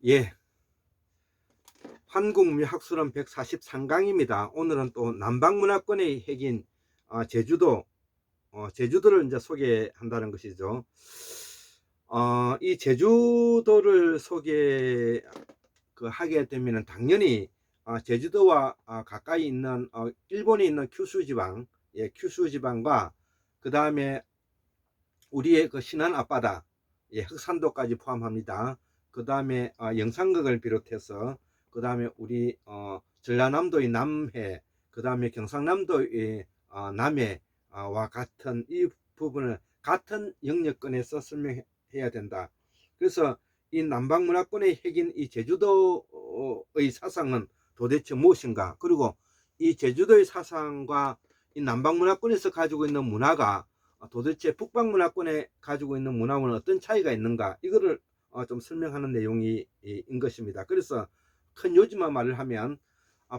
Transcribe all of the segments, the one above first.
예, 한국문학수론 143강입니다. 오늘은 또 남방문화권의 핵인 제주도를 이제 소개한다는 것이죠. 이 제주도를 하게 되면 당연히 제주도와 가까이 있는 일본에 있는 큐슈 지방, 큐슈 지방과 그 다음에 우리의 그 신안 앞바다, 흑산도까지 포함합니다. 그 다음에 영산각을 비롯해서 그 다음에 우리 전라남도의 남해, 그 다음에 경상남도의 남해와 같은 이 부분을 같은 영역권에서 설명해야 된다. 그래서 이 남방문화권의 핵인 이 제주도의 사상은 도대체 무엇인가? 그리고 이 제주도의 사상과 이 남방문화권에서 가지고 있는 문화가 도대체 북방문화권에 가지고 있는 문화와는 어떤 차이가 있는가, 이거를 좀 설명하는 내용인 것입니다. 그래서 큰 요지만 말을 하면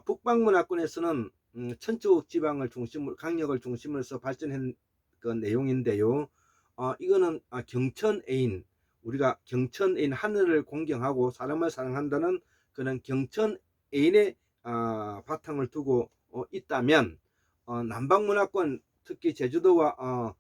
북방문화권에서는 천쪽 지방을 중심으로 강력을 중심으로 해서 발전한 그 내용인데요. 이거는 경천애인, 우리가 경천애인, 하늘을 공경하고 사람을 사랑한다는 그런 경천애인의 바탕을 두고 있다면, 남방문화권 특히 제주도와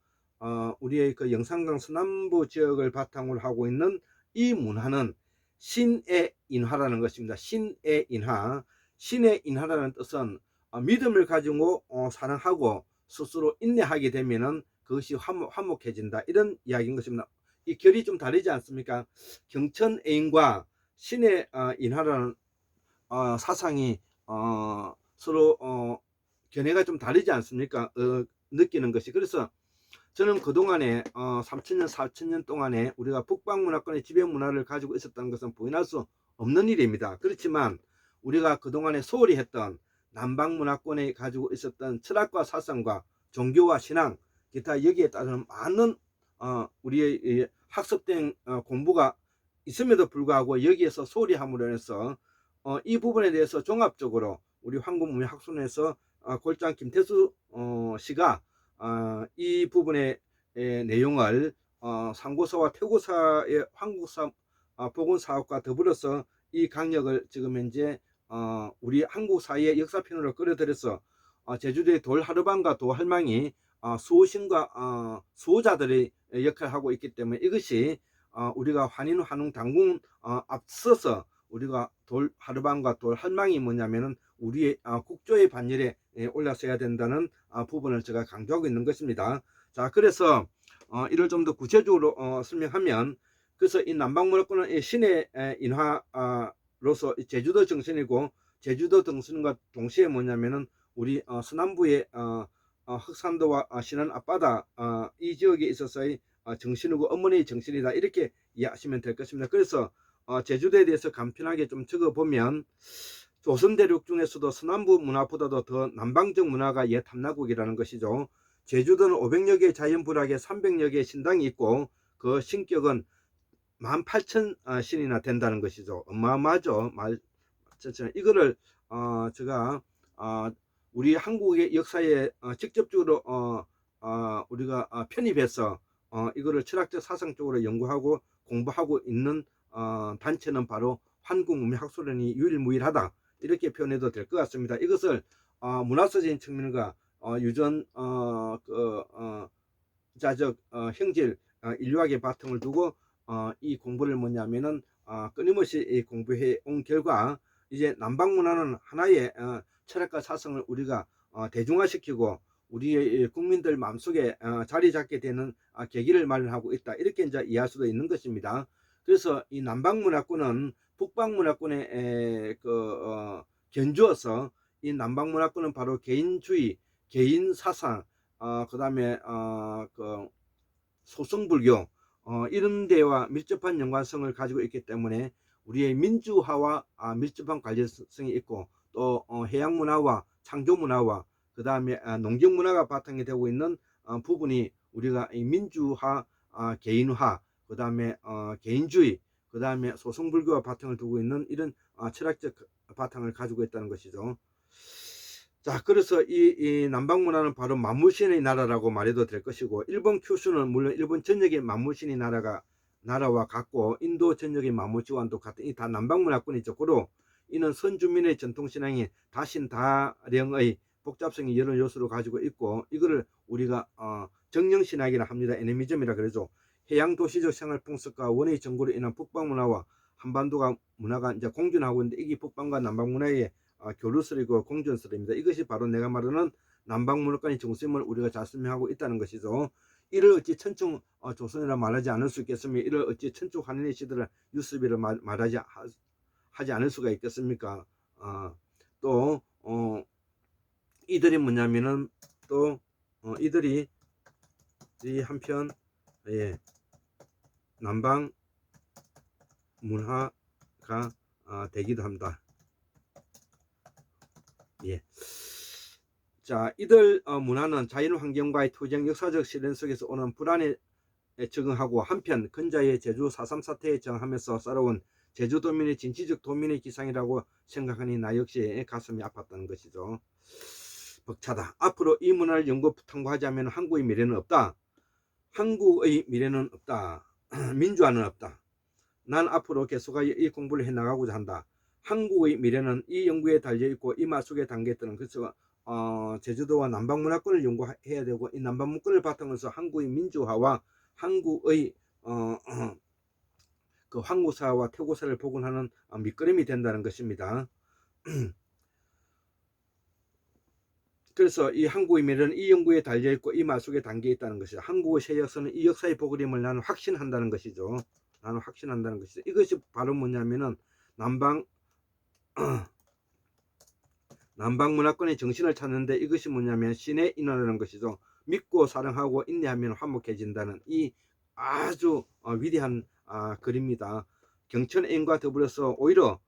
우리의 그 영산강 서남부 지역을 바탕으로 하고 있는 이 문화는 신의 인화라는 것입니다. 신의 인화. 신의 인화라는 뜻은 믿음을 가지고 사랑하고 스스로 인내하게 되면은 그것이 화목해진다, 이런 이야기인 것입니다. 이 결이 좀 다르지 않습니까? 경천애인과 신의 인화라는 사상이 서로 견해가 좀 다르지 않습니까? 느끼는 것이. 그래서 저는 그동안에 3천년 4천년 동안에 우리가 북방문화권의 지배문화를 가지고 있었다는 것은 부인할 수 없는 일입니다. 그렇지만 우리가 그동안에 소홀히 했던 남방문화권에 가지고 있었던 철학과 사상과 종교와 신앙, 기타 여기에 따른 많은 우리의 학습된 공부가 있음에도 불구하고 여기에서 소홀히 함으로 해서 이 부분에 대해서 종합적으로 우리 한국문화학술원에서 골장 김태수 씨가 이 부분의 내용을 상고사와 태고사의 한국사 복원사업과 더불어서 이 강력을 지금 현재 우리 한국 사회의 역사편으로 끌어들여서 제주도의 돌하르방과 도할망이 수호신과 수호자들의 역할을 하고 있기 때문에 이것이 우리가 환인 환웅 당군 앞서서 우리가 돌하르방과 돌할망이 뭐냐면은 우리의 국조의 반열에 올라서야 된다는 부분을 제가 강조하고 있는 것입니다. 자, 그래서 이를 좀 더 구체적으로 설명하면, 그래서 이 남방문화권은 신의 인화로서 제주도 정신이고, 제주도 정신과 동시에 뭐냐면은 우리 서남부의 흑산도와 신안 앞바다 이 지역에 있어서의 정신이고 어머니의 정신이다, 이렇게 이해하시면 될 것입니다. 그래서 제주도에 대해서 간편하게 좀 적어보면, 조선대륙 중에서도 서남부 문화보다도 더 남방적 문화가 옛 탐나국이라는 것이죠. 제주도는 500여 개의 자연불학에 300여 개의 신당이 있고 그 신격은 18,000 신이나 된다는 것이죠. 어마어마하죠. 이거를 제가 우리 한국의 역사에 직접적으로 우리가 편입해서 이거를 철학적 사상적으로 연구하고 공부하고 있는 단체는 바로 한국문화학술원이 유일무이하다, 이렇게 표현해도 될 것 같습니다. 이것을 문화사적인 측면과 유전 자적 형질 인류학의 바탕을 두고 이 공부를 뭐냐면은 끊임없이 공부해 온 결과, 이제 남방문화는 하나의 철학과 사상을 우리가 대중화시키고 우리의 국민들 마음속에 자리 잡게 되는 계기를 마련하고 있다, 이렇게 이제 이해할 수도 있는 것입니다. 그래서 이 남방문화권은 북방문화권에 견주어서 이 남방문화권은 바로 개인주의, 개인사상, 그 다음에 그 소승불교 이런 데와 밀접한 연관성을 가지고 있기 때문에 우리의 민주화와 밀접한 관련성이 있고, 또 해양문화와 창조문화와 그 다음에 농경문화가 바탕이 되고 있는 부분이 우리가 이 민주화, 개인화, 그 다음에 개인주의, 그 다음에 소승불교와 바탕을 두고 있는 이런 철학적 바탕을 가지고 있다는 것이죠. 자, 그래서 이 남방문화는 바로 만물신의 나라라고 말해도 될 것이고, 일본 큐슈는 물론 일본 전역에 만물신의 나라가 나라와 같고 인도 전역의 마모치와도 같은 이 다 남방문화권이죠. 고로 이는 선주민의 전통신앙이 다신다령의 복잡성이 여러 요소를 가지고 있고 이거를 우리가 정령신학이라 합니다. 애니미즘이라 그러죠. 해양 도시적 생활 풍습과 원의 전구로 인한 북방 문화와 한반도가 문화가 이제 공존하고 있는데 이게 북방과 남방 문화의 교류설이고 공존설입니다. 이것이 바로 내가 말하는 남방 문화권의 중심을 우리가 잘 설명하고 있다는 것이죠. 이를 어찌 천충 조선이라 말하지 않을 수 있겠으며 이를 어찌 천충 환인의 시대를 유습이라 말하지 하지 않을 수가 있겠습니까? 또 이들이 뭐냐면은 또 이들이 이 한편 남방 문화가 되기도 합니다. 자, 이들 문화는 자연 환경과의 투쟁 역사적 실현 속에서 오는 불안에 적응하고 한편 근자의 제주 4.3 사태에 저항하면서 살아온 제주도민의 진취적 도민의 기상이라고 생각하니 나 역시 가슴이 아팠다는 것이죠. 벅차다. 앞으로 이 문화를 연구 탐구하자면 한국의 미래는 없다. 한국의 미래는 없다. 민주화는 없다. 난 앞으로 계속하여 이 공부를 해나가고자 한다. 한국의 미래는 이 연구에 달려있고 이 마속에 담겨있다는 그래서 제주도와 남방문화권을 연구해야 되고 이 남방문화권을 바탕으로 해서 한국의 민주화와 한국의 그 황구사와 태고사를 복원하는 밑거름이 된다는 것입니다. 그래서 이 한국의 미래는 이 연구에 달려있고 이 마속에 담겨있다는 것이죠. 한국의 새 역사는 이 역사의 복원임을 나는 확신한다는 것이죠. 나는 확신한다는 것이죠. 이것이 바로 뭐냐면은 남방문화권의 정신을 찾는데 이것이 뭐냐면 신의 인화라는 것이죠. 믿고 사랑하고 인내하면 화목해진다는 이 아주 위대한 글입니다. 경천애인과 더불어서 오히려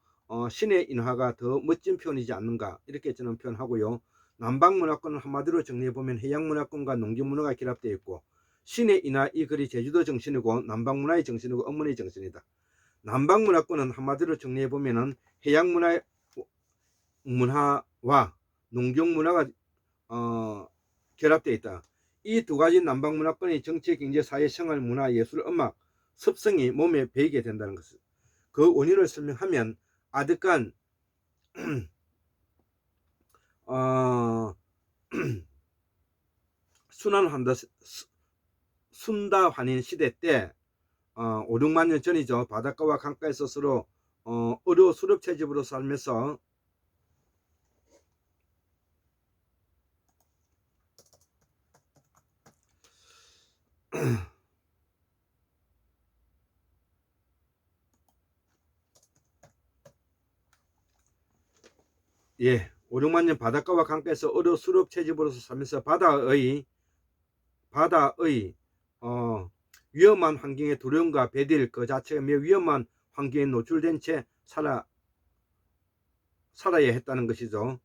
신의 인화가 더 멋진 표현이지 않는가 이렇게 저는 표현하고요. 남방문화권은 한마디로 정리해보면 해양문화권과 농경문화가 결합되어 있고 신의 인화 이 글이 제주도 정신이고 남방문화의 정신이고 어머니의 정신이다. 남방문화권은 한마디로 정리해보면 해양문화와 농경문화가 결합되어 있다. 이 두 가지 남방문화권의 정치, 경제, 사회, 생활, 문화, 예술, 음악, 습성이 몸에 배이게 된다는 것을 그 원인을 설명하면 아득한 순다환인 시대 때 5, 6만 년 전이죠. 바닷가와 강가에서 서로 어려 수렵 채집으로 살면서 예, 5, 6만 년 바닷가와 강가에서 어려 수렵 채집으로서 살면서 바다의 위험한 환경의 두려움과 배딜 그 자체가 매우 위험한 환경에 노출된 채 살아야 했다는 것이죠.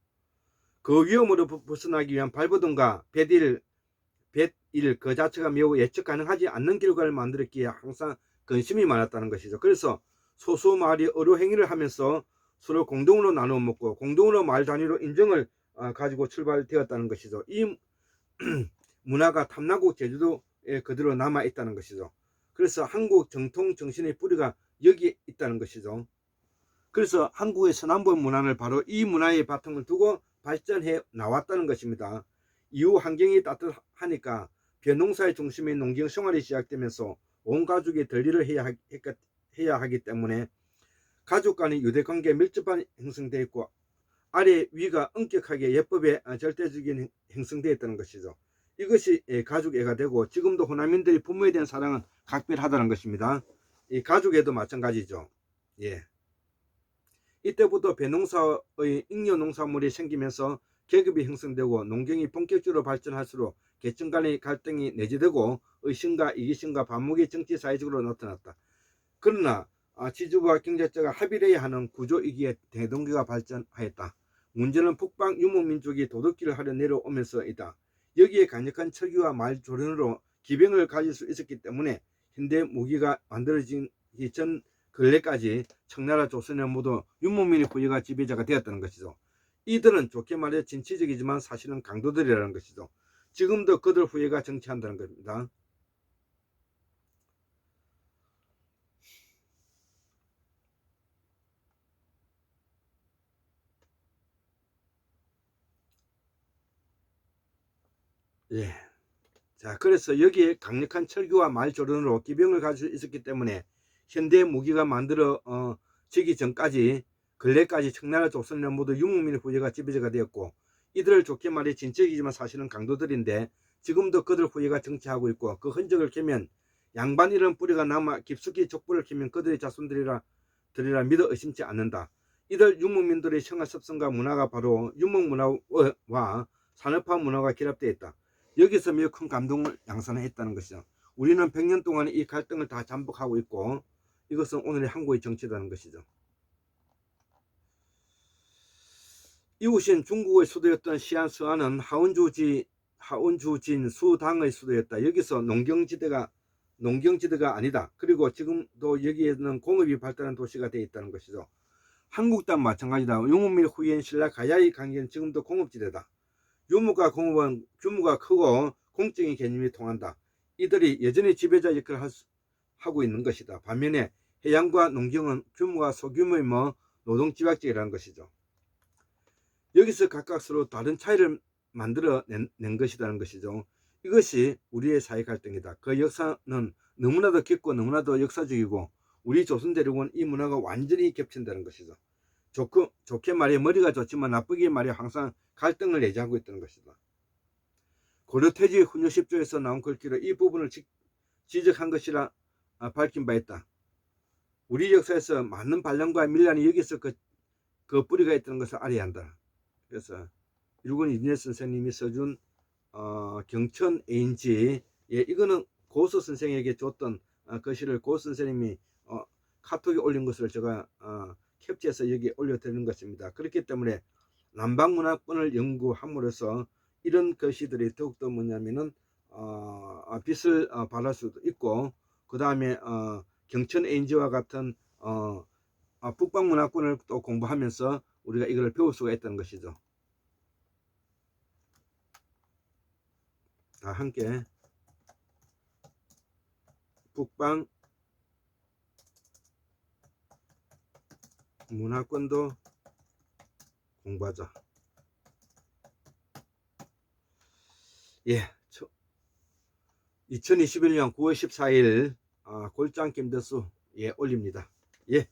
그 위험으로 벗어나기 위한 발버둥과 배딜 그 자체가 매우 예측 가능하지 않는 결과를 만들었기에 항상 근심이 많았다는 것이죠. 그래서 소수 마을이 어로 행위를 하면서 서로 공동으로 나누어 먹고 공동으로 마을 단위로 인정을 가지고 출발되었다는 것이죠. 이 문화가 탐나국 제주도에 그대로 남아 있다는 것이죠. 그래서 한국 정통 정신의 뿌리가 여기에 있다는 것이죠. 그래서 한국의 서남부 문화를 바로 이 문화의 바탕을 두고 발전해 나왔다는 것입니다. 이후 환경이 따뜻하니까 벼농사의 중심인 농경 생활이 시작되면서 온 가족이 덜일을 해야 하기 때문에 가족 간의 유대관계에 밀접한 형성되어 있고 아래 위가 엄격하게 예법에 절대적인 형성되어 있다는 것이죠. 이것이 가족애가 되고 지금도 호남인들이 부모에 대한 사랑은 각별하다는 것입니다. 이 가족애도 마찬가지죠. 예. 이때부터 벼농사의 잉여농산물이 생기면서 계급이 형성되고 농경이 본격적으로 발전할수록 계층 간의 갈등이 내재되고 의심과 이기심과 반목이 정치 사회적으로 나타났다. 그러나 지주부와 경제자가 합의를 해야 하는 구조이기에 대동기가 발전하였다. 문제는 북방 유목민족이 도덕길을 하려 내려오면서이다. 여기에 강력한 철기와 말조련으로 기병을 가질 수 있었기 때문에 현대 무기가 만들어지기 전 근래까지 청나라 조선의 모두 유목민의 부여가 지배자가 되었다는 것이죠. 이들은 좋게 말해 진취적이지만 사실은 강도들이라는 것이죠. 지금도 그들 후예가 정치한다는 겁니다. 예. 자, 그래서 여기에 강력한 철교와 말조련으로 기병을 가지고 있었기 때문에 현대 무기가 만들어 지기 전까지 근래까지 청나라 조선은 모두 유목민의 후예가 지배자가 되었고, 이들을 좋게 말해 진척이지만 사실은 강도들인데 지금도 그들 후예가 정치하고 있고, 그 흔적을 캐면 양반 이런 뿌리가 남아 깊숙이 족보를 캐면 그들의 자손들이라 믿어 의심치 않는다. 이들 유목민들의 생활 습성과 문화가 바로 유목문화와 산업화 문화가 결합되어 있다. 여기서 매우 큰 감동을 양산했다는 것이죠. 우리는 100년 동안 이 갈등을 다 잠복하고 있고, 이것은 오늘의 한국의 정치라는 것이죠. 이웃인 중국의 수도였던 시안서안은 하원주진 수당의 수도였다. 여기서 농경지대가 아니다. 그리고 지금도 여기에는 공업이 발달한 도시가 되어 있다는 것이죠. 한국도 마찬가지다. 유목민 후예인 신라 가야의 강계는 지금도 공업지대다. 유무과 공업은 규모가 크고 공적인 개념이 통한다. 이들이 여전히 지배자 역할을 하고 있는 것이다. 반면에 해양과 농경은 규모가 소규모의 노동집약직이라는 것이죠. 여기서 각각 서로 다른 차이를 만들어 낸 것이라는 것이죠. 이것이 우리의 사회 갈등이다. 그 역사는 너무나도 깊고 너무나도 역사적이고, 우리 조선 대륙은 이 문화가 완전히 겹친다는 것이죠. 좋게 말해 머리가 좋지만 나쁘게 말해 항상 갈등을 내재하고 있다는 것이다. 고려태지 훈요 10조에서 나온 글귀로 이 부분을 지적한 것이라 밝힌 바 있다. 우리 역사에서 많은 반란과 밀란이 여기서 그 뿌리가 있다는 것을 알아야 한다. 그래서 일본 이진혜 선생님이 써준 경천 ANG, 이거는 고수 선생에게 줬던 글씨를 고수 선생님이 카톡에 올린 것을 제가 캡처해서 여기 올려드리는 것입니다. 그렇기 때문에 남방문화권을 연구함으로써 이런 글씨들이 더욱더 뭐냐면은 빛을 발할 수도 있고, 그 다음에 경천 ANG와 같은 북방문화권을 또 공부하면서 우리가 이걸 배울 수가 있다는 것이죠. 다 함께 북방 문화권도 공부하자. 예, 2021년 9월 14일 골장 김대수 올립니다. 예.